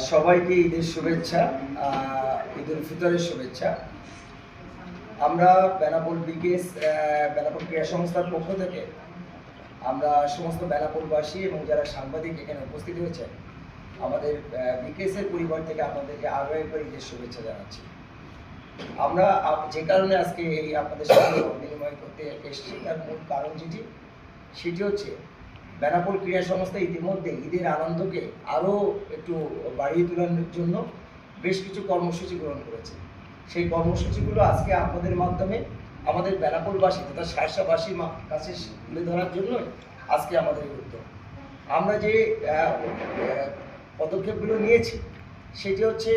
সবাইকে ঈদের শুভেচ্ছা, ঈদুল ফিতরের শুভেচ্ছা। আমরা বেনাপোল বিকেএস বেনাপোল ক্রীড়া সংস্থার পক্ষ থেকে আমরা সমস্ত বেনাপোলবাসী এবং যারা সাংবাদিক এখানে উপস্থিত হয়েছে আমাদের বিকেএসের পরিবার থেকে আপনাদেরকে আরও একবার ঈদের শুভেচ্ছা জানাচ্ছি। আমরা যে কারণে আজকে এই আপনাদের সাথে বিনিময় করতে এসেছি তার মূল কারণ সেটি হচ্ছে বেনাপোল ক্রীড়া সংস্থা ইতিমধ্যে ঈদের আনন্দকে আরও একটু বাড়িয়ে তোলার জন্য বেশ কিছু কর্মসূচি গ্রহণ করেছে। সেই কর্মসূচিগুলো আজকে আপনাদের মাধ্যমে আমাদের বেনাপোলবাসী তথা শার্শাবাসীর কাছে তুলে ধরার জন্য আজকে আমাদের উদ্যোগ। আমরা যে পদক্ষেপগুলো নিয়েছি সেটি হচ্ছে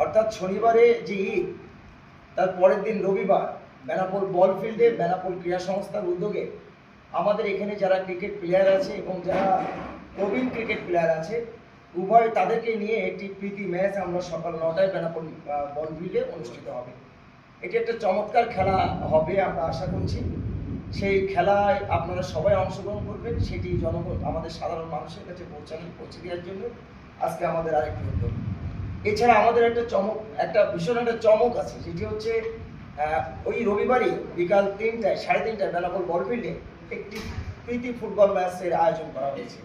অর্থাৎ শনিবারে যে ঈদ তার পরের দিন রবিবার বেনাপোল বল ফিল্ডে বেনাপোল ক্রীড়া সংস্থার উদ্যোগে আমাদের এখানে যারা ক্রিকেট প্লেয়ার আছে এবং যারা প্রবীণ ক্রিকেট প্লেয়ার আছে উভয় তাদেরকে নিয়ে একটি প্রীতি ম্যাচ আমরা সকাল 9টায় বেনাপোল বল ফিল্ডে অনুষ্ঠিত হবে। এটি একটা চমৎকার খেলা হবে আমরা আশা করছি। সেই খেলায় আপনারা সবাই অংশগ্রহণ করবেন, সেটি জনগণ আমাদের সাধারণ মানুষের কাছে পৌঁছে দেওয়ার জন্য আজকে আমাদের আরেকটি উদ্যোগ। এছাড়া আমাদের একটা ভীষণ একটা চমক আছে, যেটি হচ্ছে ওই রবিবারই বিকাল 3টায় 3:30টায় বেনাপোল বল ফিল্ডে একটি প্রীতি ফুটবল ম্যাচের আয়োজন করা হয়েছে।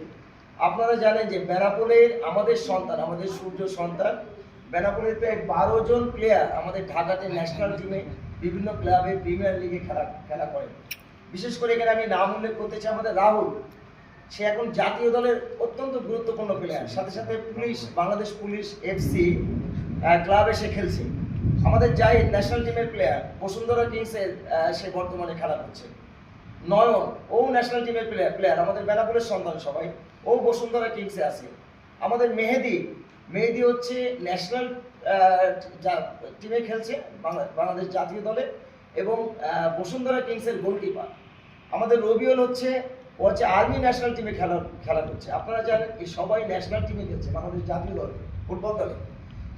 আপনারা জানেন যে বেনাপোলের আমাদের সূর্য সন্তান বেনাপোলের প্রায় 12 জন প্লেয়ার আমাদের ঢাকাতে ন্যাশনাল টিমে বিভিন্ন ক্লাবে প্রিমিয়ার লিগে খেলা করে। বিশেষ করে এখানে আমি নাম উল্লেখ করতে চাই আমাদের রাহুল। সে এখন জাতীয় দলের অত্যন্ত গুরুত্বপূর্ণ প্লেয়ার, সাথে সাথে বাংলাদেশ পুলিশ এফসি ক্লাবে সে খেলছে। আমাদের যাই ন্যাশনাল টিমের প্লেয়ার বসুন্ধরা কিংসের সে বর্তমানে খেলা করছে। নয়ন ও ন্যাশনাল টিমের প্লেয়ার আমাদের বেনাপোলের সন্তান সবাই, ও বসুন্ধরা কিংসে আছে। আমাদের মেহেদি হচ্ছে ন্যাশনাল টিমে খেলছে বাংলাদেশ জাতীয় দলে এবং বসুন্ধরা কিংসের গোলকিপার। আমাদের রবিউল হচ্ছে আর্মি ন্যাশনাল টিমে খেলা করছে। আপনারা জানেন এই সবাই ন্যাশনাল টিমে খেলছে বাংলাদেশ জাতীয় দলে ফুটবল দলে।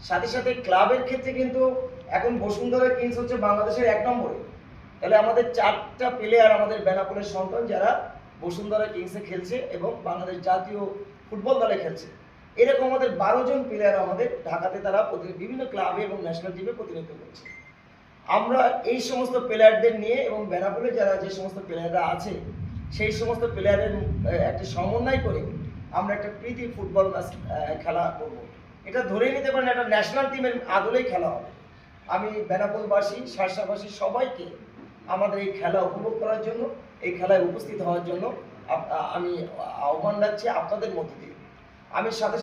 সাথে সাথে ক্লাবের ক্ষেত্রে কিন্তু এখন বসুন্ধরা কিংস হচ্ছে বাংলাদেশের 1 নম্বরে। তাহলে আমাদের 4টা প্লেয়ার আমাদের বেনাপোলের সন্তান যারা বসুন্ধরা কিংসে খেলছে এবং বাংলাদেশ জাতীয় ফুটবল দলে খেলছে। এরকম আমাদের 12 জন প্লেয়ার আমাদের ঢাকাতে তারা বিভিন্ন ক্লাবে এবং ন্যাশনাল টিমে প্রতিনিধিত্ব করছে। আমরা এই সমস্ত প্লেয়ারদের নিয়ে এবং বেনাপোলে যারা যে সমস্ত প্লেয়াররা আছে সেই সমস্ত প্লেয়ারের একটা সমন্বয় করে আমরা একটা প্রীতি ফুটবল ম্যাচ খেলা করব। এটা ধরেই নিতে পারেন একটা ন্যাশনাল টিমের আদলেই খেলা হবে। আমি বেনাপোলবাসী শার্শাবাসী সবাইকে আমাদের এই খেলা উপভোগ করার জন্য, এই খেলায় উপস্থিত হওয়ার জন্য আমি আহ্বান রাখছি আপনাদের মধ্যে দিয়ে। আমি সাথে